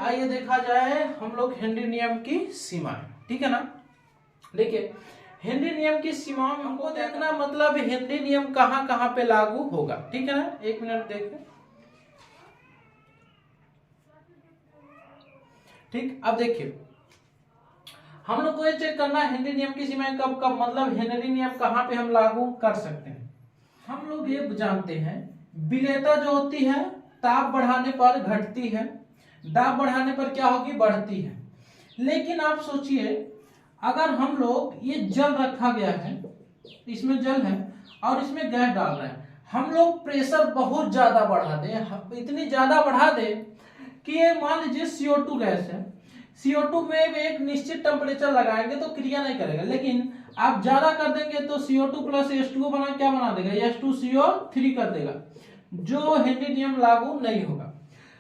आइए देखा जाए हम लोग हेनरी नियम की सीमाएं, ठीक है ना। देखिए हेनरी नियम की सीमाओं में हमको देखना मतलब हेनरी नियम कहाँ कहाँ पे लागू होगा, ठीक है ना। एक मिनट देखें, ठीक। अब देखिए हम लोग को ये चेक करना है हेनरी नियम की सीमाएं कब कब, मतलब हेनरी नियम कहाँ पे हम लागू कर सकते हैं। हम लोग ये जानते हैं विलेयता जो होती है ताप बढ़ाने पर घटती है, दाब बढ़ाने पर क्या होगी, बढ़ती है। लेकिन आप सोचिए अगर हम लोग ये जल रखा गया है, इसमें जल है और इसमें गैस डाल रहे हैं, हम लोग प्रेशर बहुत ज्यादा बढ़ा दें, इतनी ज्यादा बढ़ा दें कि ये मान लीजिए CO2 गैस है, CO2 में एक निश्चित टेम्परेचर लगाएंगे तो क्रिया नहीं करेगा, लेकिन आप ज्यादा कर देंगे तो CO2 प्लस H2O बना क्या बना देगा, H2CO3 कर देगा, जो हेनरी नियम लागू नहीं होगा।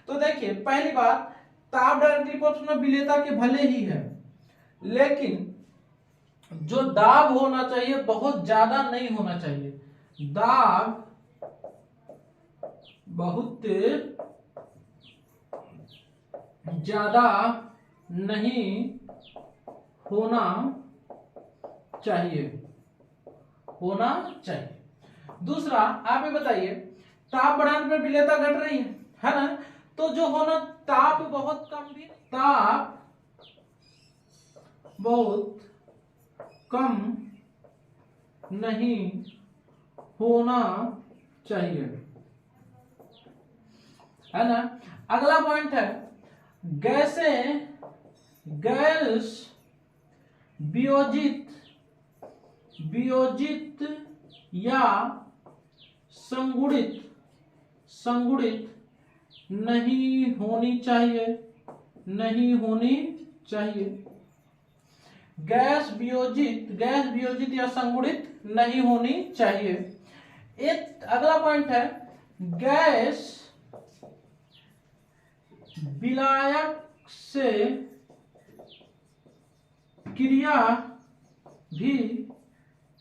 तो देखिए पहली बात, ताप डायरेक्टली प्रोपोर्शनल विलेयता के भले ही है, लेकिन जो दाब होना चाहिए बहुत ज्यादा नहीं होना चाहिए, दाब बहुत ज्यादा नहीं होना चाहिए, होना चाहिए। दूसरा आप ये बताइए ताप बढ़ाने पर विलेयता घट रही है ना, तो जो होना ताप बहुत कम भी, ताप बहुत कम नहीं होना चाहिए, है ना। अगला पॉइंट है गैसें गैस वियोजित वियोजित या संगुणित संगुणित नहीं होनी चाहिए, नहीं होनी चाहिए। गैस वियोजित या संगुणित नहीं होनी चाहिए। एक अगला पॉइंट है गैस विलायक से क्रिया भी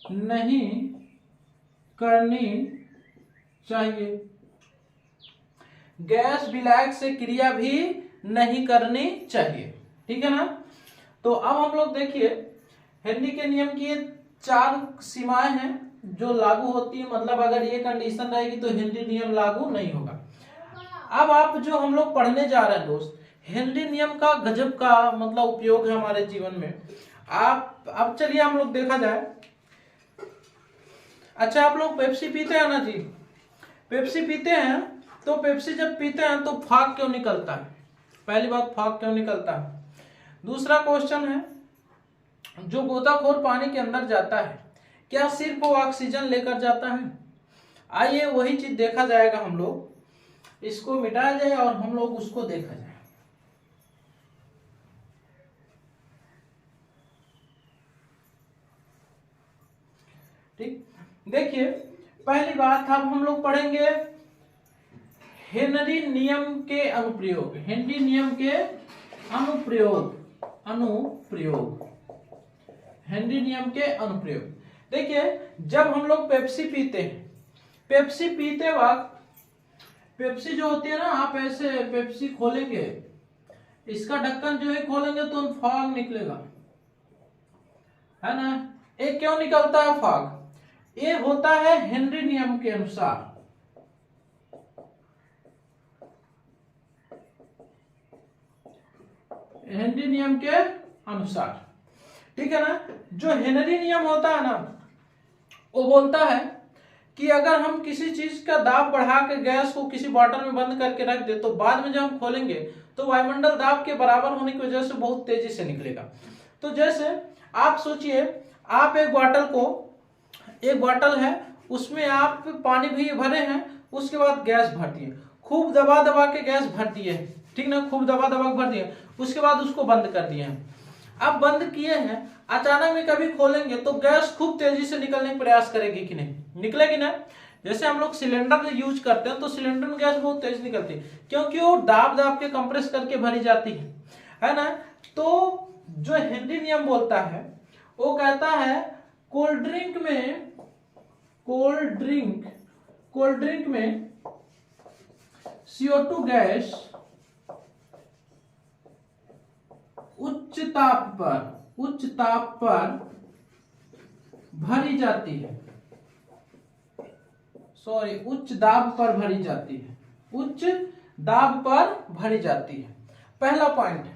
नहीं करनी चाहिए, गैस विलायक से क्रिया भी नहीं करनी चाहिए, ठीक है ना। तो अब हम लोग देखिए हेनरी के नियम की 4 सीमाएं हैं जो लागू होती है, मतलब अगर ये कंडीशन रहेगी तो हेनरी नियम लागू नहीं होगा। अब आप जो हम लोग पढ़ने जा रहे हैं दोस्त, हेनरी नियम का गजब का मतलब उपयोग है हमारे जीवन में। आप अब चलिए हम लोग देखा जाए, अच्छा आप लोग पेप्सी पीते हैं ना जी, पेप्सी पीते हैं तो पेप्सी जब पीते हैं तो फाग क्यों निकलता है, पहली बात फाग क्यों निकलता है। दूसरा क्वेश्चन है जो गोताखोर पानी के अंदर जाता है क्या सिर्फ वो ऑक्सीजन लेकर जाता है। आइए वही चीज देखा जाएगा, हम लोग इसको मिटाया जाए और हम लोग उसको देखा जाए। ठीक, देखिए पहली बात अब हम लोग पढ़ेंगे हेनरी नियम के अनुप्रयोग, हेनरी नियम के अनुप्रयोग हेनरी नियम के अनुप्रयोग। देखिए जब हम लोग पेप्सी पीते हैं, पेप्सी पीते वक्त पेप्सी जो होती है ना, आप ऐसे पेप्सी खोलेंगे, इसका ढक्कन जो है खोलेंगे तो फॉग निकलेगा, है ना। ये क्यों निकलता है फॉग, ये होता है हेनरी नियम के अनुसार, हेनरी नियम के अनुसार, ठीक है ना। जो हेनरी नियम होता है ना वो बोलता है कि अगर हम किसी चीज का दाब बढ़ा के गैस को किसी बॉटल में बंद करके रख दे तो बाद में जब हम खोलेंगे तो वायुमंडल दाब के बराबर होने की वजह से बहुत तेजी से निकलेगा। तो जैसे आप सोचिए आप एक बॉटल है उसमें आप पानी भी भरे हैं, उसके बाद गैस भर दिए, खूब दबा दबा के गैस भर दिए, ठीक ना, खूब दबा दबा के भर दिए, उसके बाद उसको बंद कर दिए हैं। अब बंद किए हैं, अचानक में कभी खोलेंगे तो गैस खूब तेजी से निकलने का प्रयास करेगी कि नहीं, निकलेगी ना। जैसे हम लोग सिलेंडर यूज करते हैं तो सिलेंडर में गैस बहुत तेज निकलती है क्योंकि वो दाब दाब के कंप्रेस करके भरी जाती है ना। तो जो हेनरी नियम बोलता है वो कहता है कोल्ड ड्रिंक में CO2 गैस उच्च ताप पर भरी जाती है, सॉरी उच्च दाब पर भरी जाती है, उच्च दाब पर भरी जाती है। पहला पॉइंट है।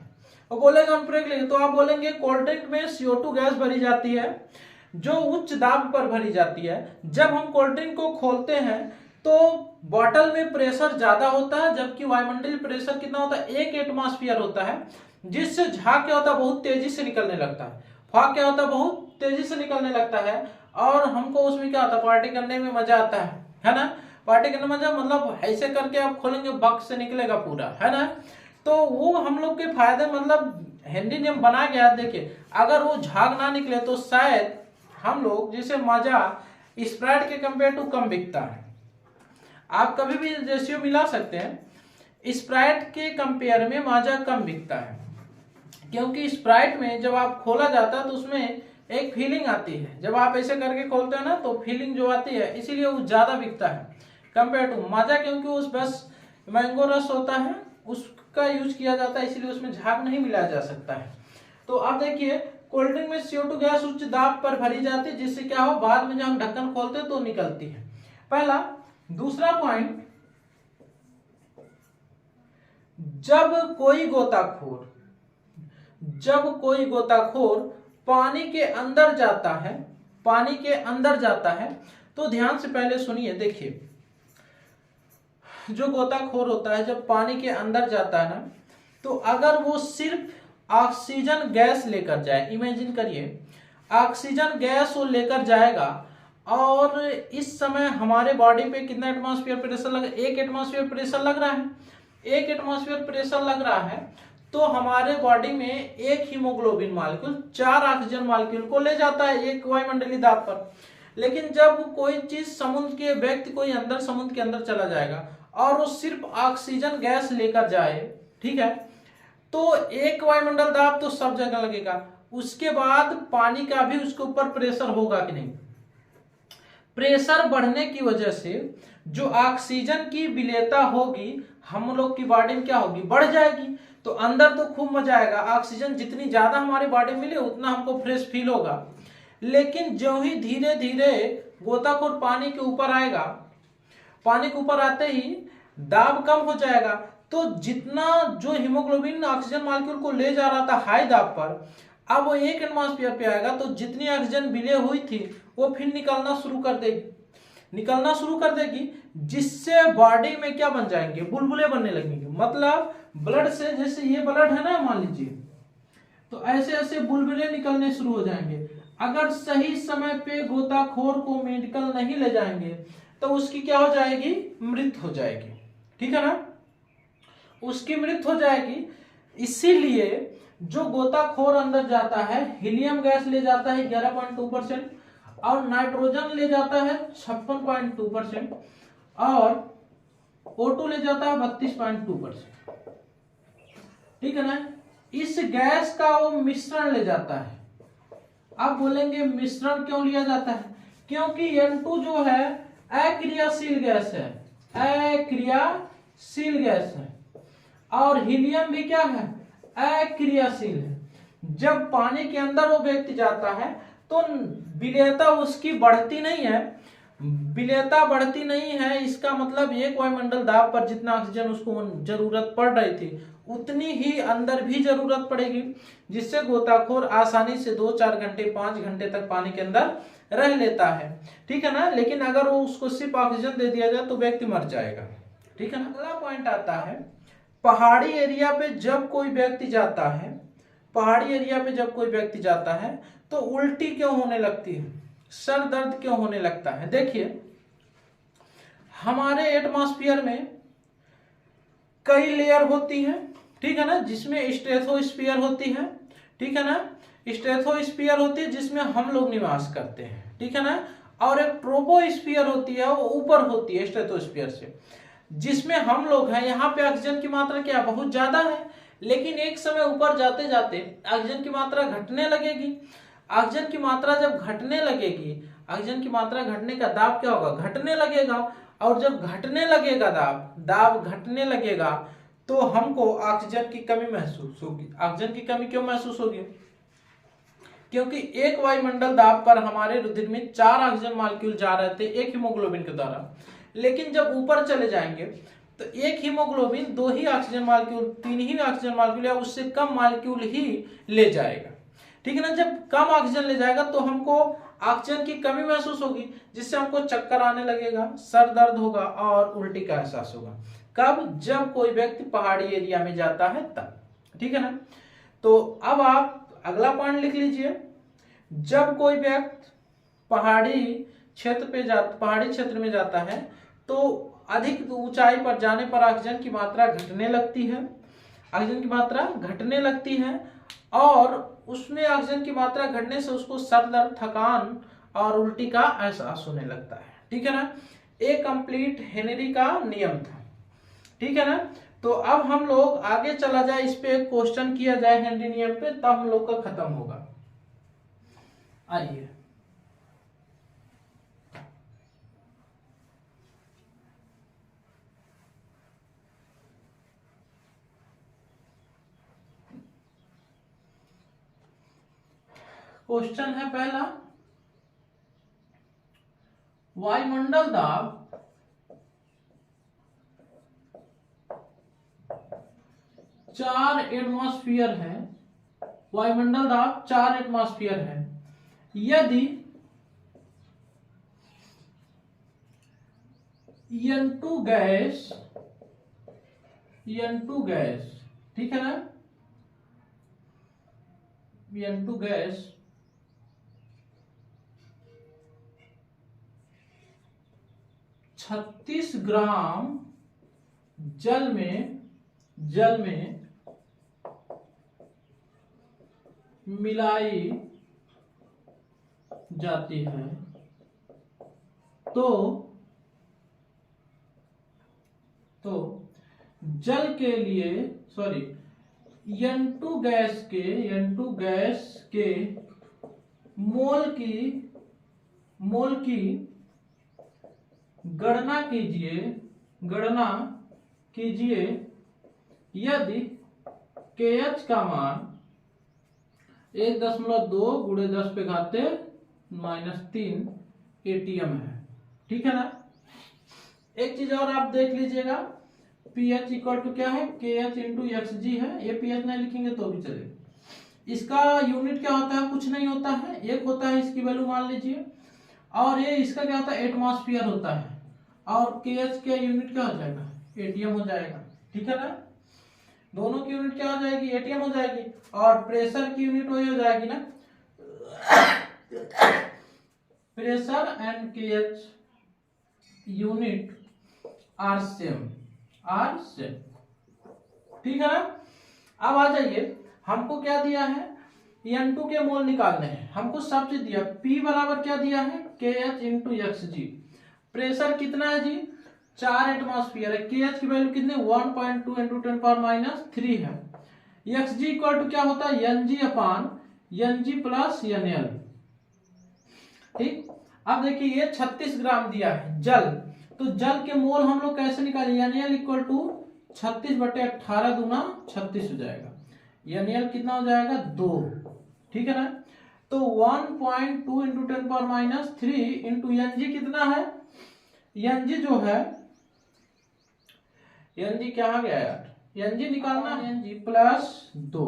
और बोलेगा हम ब्रेक लेंगे तो आप बोलेंगे कोल्ड ड्रिंक में CO2 गैस भरी जाती है जो उच्च दाब पर भरी जाती है। जब हम कोल्ड ड्रिंक को खोलते हैं तो बॉटल में प्रेशर ज्यादा होता है, जबकि वायुमंडलीय प्रेशर कितना होता है, 1 एटमॉस्फेयर होता है, जिससे झाग क्या होता है, बहुत तेजी से निकलने लगता है, फाग क्या होता है, बहुत तेजी से निकलने लगता है। और हमको उसमें क्या होता है, पार्टी करने में मजा आता है ना। पार्टी करने में मजा मतलब ऐसे करके आप खोलेंगे बक्स से निकलेगा पूरा, है ना। तो वो हम लोग के फायदे, मतलब हेनरी नियम बना गया। देखिए अगर वो झाग ना निकले तो शायद हम लोग जैसे मजा स्प्राइट के कंपेयर टू कम बिकता है। आप कभी भी रेशियो मिला सकते हैं, स्प्राइट के कंपेयर में माजा कम बिकता है, क्योंकि स्प्राइट में जब आप खोला जाता है तो उसमें एक फीलिंग आती है, जब आप ऐसे करके खोलते हैं ना तो फीलिंग जो आती है, इसीलिए वो ज्यादा बिकता है कंपेयर टू माजा, क्योंकि उस बस मैंगो रस होता है उसका यूज किया जाता है, इसलिए उसमें झाग नहीं मिलाया जा सकता है। तो आप देखिए कोल्ड ड्रिंक में CO2 गैस उच्च दाब पर भरी जाती है, जिससे क्या हो, बाद में जब हम ढक्कन खोलते हैं तो निकलती है। पहला। दूसरा पॉइंट, जब कोई गोताखोर पानी के अंदर जाता है तो ध्यान से पहले सुनिए। देखिए जो गोताखोर होता है जब पानी के अंदर जाता है ना, तो अगर वो सिर्फ ऑक्सीजन गैस लेकर जाए, इमेजिन करिए ऑक्सीजन गैस वो लेकर जाएगा, और इस समय हमारे बॉडी पे कितना एटमॉस्फेयर प्रेशर लग, 1 एटमॉस्फेयर प्रेशर लग रहा है, 1 एटमॉस्फेयर प्रेशर लग रहा है, तो हमारे बॉडी में एक हीमोग्लोबिन मॉलिक्यूल 4 ऑक्सीजन मॉलिक्यूल को ले जाता है एक वायुमंडलीय दाब पर। लेकिन जब कोई चीज समुद्र के व्यक्ति कोई अंदर समुद्र के अंदर चला जाएगा और वो सिर्फ ऑक्सीजन गैस लेकर जाए, ठीक है, तो एक वायुमंडल दाब तो सब जगह लगेगा। उसके बाद पानी का भी उसके ऊपर प्रेशर होगा कि नहीं, प्रेशर बढ़ने की वजह से जो ऑक्सीजन की विलेयता होगी हम लोग की बॉडी में क्या होगी, बढ़ जाएगी। तो अंदर तो खूब मजा आएगा, ऑक्सीजन जितनी ज्यादा हमारी बॉडी में मिले उतना हमको फ्रेश फील होगा। लेकिन जो ही धीरे धीरे गोताखोर पानी के ऊपर आएगा, पानी के ऊपर आते ही दाब कम हो जाएगा, तो जितना जो हीमोग्लोबिन ऑक्सीजन मॉलिक्यूल को ले जा रहा था हाई दाब पर, अब वो 1 एटमॉस्फेयर पे आएगा, तो जितनी ऑक्सीजन विलय हुई थी वो फिर निकलना शुरू कर देगी, जिससे बॉडी में क्या बन जाएंगे, बुलबुले बनने लगेंगे। मतलब ब्लड से, जैसे ये ब्लड है ना मान लीजिए, तो ऐसे ऐसे बुलबुले निकलने शुरू हो जाएंगे। अगर सही समय पे गोताखोर को मेडिकल नहीं ले जाएंगे तो उसकी क्या हो जाएगी, मृत्यु हो जाएगी, ठीक है ना, उसकी मृत्यु हो जाएगी। इसीलिए जो गोताखोर अंदर जाता है हीलियम गैस ले जाता है 11.2% और नाइट्रोजन ले जाता है 56.2% और O2 ले जाता है 32.2%, ठीक है ना। इस गैस का वो मिश्रण ले जाता है। आप बोलेंगे मिश्रण क्यों लिया जाता है, क्योंकि N2 जो है अक्रियाशील गैस है, अक्रियाशील गैस है, और हीलियम भी क्या है, अक्रियाशील है। जब पानी के अंदर वो व्यक्ति जाता है तो विलेयता उसकी बढ़ती नहीं है, विलेयता बढ़ती नहीं है, इसका मतलब एक वायुमंडल दाब पर जितना ऑक्सीजन उसको जरूरत पड़ रही थी उतनी ही अंदर भी जरूरत पड़ेगी, जिससे गोताखोर आसानी से 2-4 घंटे 5 घंटे तक पानी के अंदर रह लेता है, ठीक है ना। लेकिन अगर वो उसको सिर्फ ऑक्सीजन दे दिया जाए तो व्यक्ति मर जाएगा, ठीक है ना। अगला पॉइंट आता है, पहाड़ी एरिया पे जब कोई व्यक्ति जाता है, पहाड़ी एरिया पे जब कोई व्यक्ति जाता है तो उल्टी क्यों होने लगती है, सर दर्द क्यों होने लगता है। देखिए हमारे एटमॉस्फेयर में कई लेयर होती हैं, ठीक है ना, जिसमें स्ट्रेटोस्फीयर होती है, ठीक है ना, स्ट्रेटोस्फीयर होती है जिसमें हम लोग निवास करते हैं, ठीक है ना, और एक ट्रोपोस्फीयर होती है, वो ऊपर होती है स्ट्रेटोस्फीयर से, जिसमें हम लोग हैं। यहाँ पे ऑक्सीजन की मात्रा क्या बहुत ज्यादा है, लेकिन एक समय ऊपर जाते जाते ऑक्सीजन की मात्रा घटने लगेगी। ऑक्सीजन की मात्रा जब घटने लगेगी, ऑक्सीजन की मात्रा घटने का दाब क्या होगा, घटने लगेगा, और जब घटने लगेगा दाब घटने लगेगा तो हमको ऑक्सीजन की कमी महसूस होगी। ऑक्सीजन की कमी क्यों महसूस होगी? क्योंकि एक वायुमंडल दाब पर हमारे रुधिर में 4 ऑक्सीजन मॉलिक्यूल जा रहे थे एक हीमोग्लोबिन के द्वारा, लेकिन जब ऊपर चले जाएंगे तो एक हीमोग्लोबिन 2 ही ऑक्सीजन मॉलिक्यूल, 3 ही ऑक्सीजन मॉलिक्यूल या उससे कम मॉलिक्यूल ही ले जाएगा। ठीक है ना। जब कम ऑक्सीजन ले जाएगा तो हमको ऑक्सीजन की कमी महसूस होगी, जिससे हमको चक्कर आने लगेगा, सर दर्द होगा और उल्टी का एहसास होगा। कब? जब कोई व्यक्ति पहाड़ी एरिया में जाता है तब। ठीक है ना। तो अब आप अगला पॉइंट लिख लीजिए। जब कोई व्यक्ति पहाड़ी क्षेत्र में जाता है तो अधिक ऊंचाई पर जाने पर ऑक्सीजन की मात्रा घटने लगती है। ऑक्सीजन की मात्रा घटने लगती है और उसमें ऑक्सीजन की मात्रा घटने से उसको सर दर्द, थकान और उल्टी का एहसास होने लगता है। ठीक है ना। ए कंप्लीट हेनरी का नियम था। ठीक है ना। तो अब हम लोग आगे चला जाए, इस पे क्वेश्चन किया जाए हेनरी नियम पे, तब हम लोग का खत्म होगा। आइए क्वेश्चन है पहला, वायुमंडल दाब 4 एटमॉस्फेयर है। वायुमंडल दाब 4 एटमॉस्फेयर है। यदि N2 गैस, ठीक है ना, N2 गैस 36 ग्राम जल में मिलाई जाती है तो जल के लिए N2 गैस के मोल की गणना कीजिए यदि KH का मान 1.2 गुणे 10 पे घाते -3 ATM है। ठीक है ना। एक चीज और आप देख लीजिएगा, pH इक्वल टू क्या है, KH इंटू XG है। ये pH नहीं लिखेंगे तो भी चलेगा। इसका यूनिट क्या होता है? कुछ नहीं होता है, एक होता है, इसकी वैल्यू मान लीजिए। और ये इसका क्या होता है? एटमॉस्फेयर होता है। और KH का यूनिट क्या हो जाएगा? ATM हो जाएगा। ठीक है ना। दोनों की यूनिट क्या हो जाएगी? ATM हो जाएगी। और प्रेशर की यूनिट वही हो जाएगी ना, pressure and KH unit are same. ठीक है ना। अब आ जाइए, हमको क्या दिया है? N2 के मोल निकालने हैं। हमको सब चीज दिया। P बराबर क्या दिया है? KH into XG। प्रेशर कितना है जी? 4 एटमॉस्फेयर है। KH की वैल्यू कितने? 1.2 इंटू 10⁻³ है। XG इक्वल टू क्या होता है? NG plus NL। ठीक। अब देखिए ये 36 ग्राम दिया है जल, तो जल के मोल हम लोग कैसे निकालें? NL इक्वल टू 36/18 दूना 36 हो जाएगा। NL कितना हो जाएगा? 2। ठीक है ना। तो 1.2 इंटू 10⁻³ इंटू NG कितना है? NG जो है, NG क्या आ गया यार? NG निकालना है, NG प्लस 2,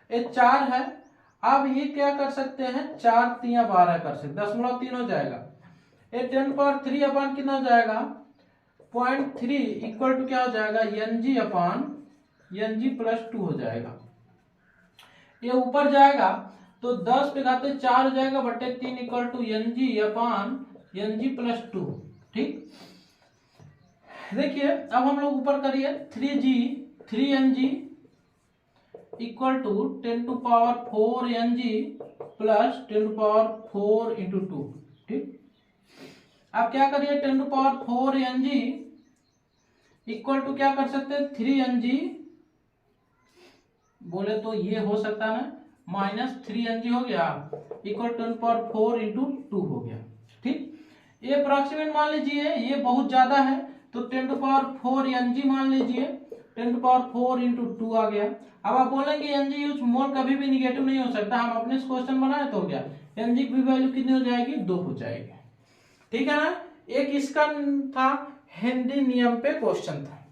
ये 4 है। अब ये क्या कर सकते हैं? 4 3 12 कर सकते, 0.3 हो जाएगा। ये 10⁻³ अपन कितना हो जाएगा? 0.3 इक्वल टू क्या हो जाएगा? NG प्लस 2 हो जाएगा। ये ऊपर जाएगा तो 10 पे घाते 4 हो जाएगा बटे 3 इक्वल टू NG प्लस 2। ठीक। देखिए अब हम लोग ऊपर करिए, 3NG equal to 10⁴ NG plus 10⁴ into 2। ठीक। अब क्या करिए, 10⁴ NG इक्वल टू क्या कर सकते हैं? 3NG बोले तो ये हो सकता है ना, -3NG हो गया इक्वल 10⁴ इंटू 2 हो गया। ठीक। ये अप्रोक्सीमेट मान लीजिए, ये बहुत ज्यादा है तो 10⁴ NG मान लीजिए 10⁴ इंटू 2 आ गया। अब आप बोलेंगे NG मोल कभी भी निगेटिव नहीं हो सकता, हम अपने क्वेश्चन बनाए तो हो गया, NG की वैल्यू कितनी हो जाएगी, 2 हो जाएगी। ठीक है ना, एक इसका था हेनरी नियम पे क्वेश्चन था।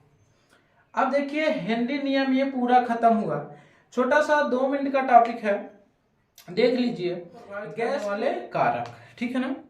अब देखिए हेनरी नियम ये पूरा खत्म हुआ, छोटा सा 2 मिनट का टॉपिक है, देख लीजिए, गैस वाले कारक। ठीक है ना।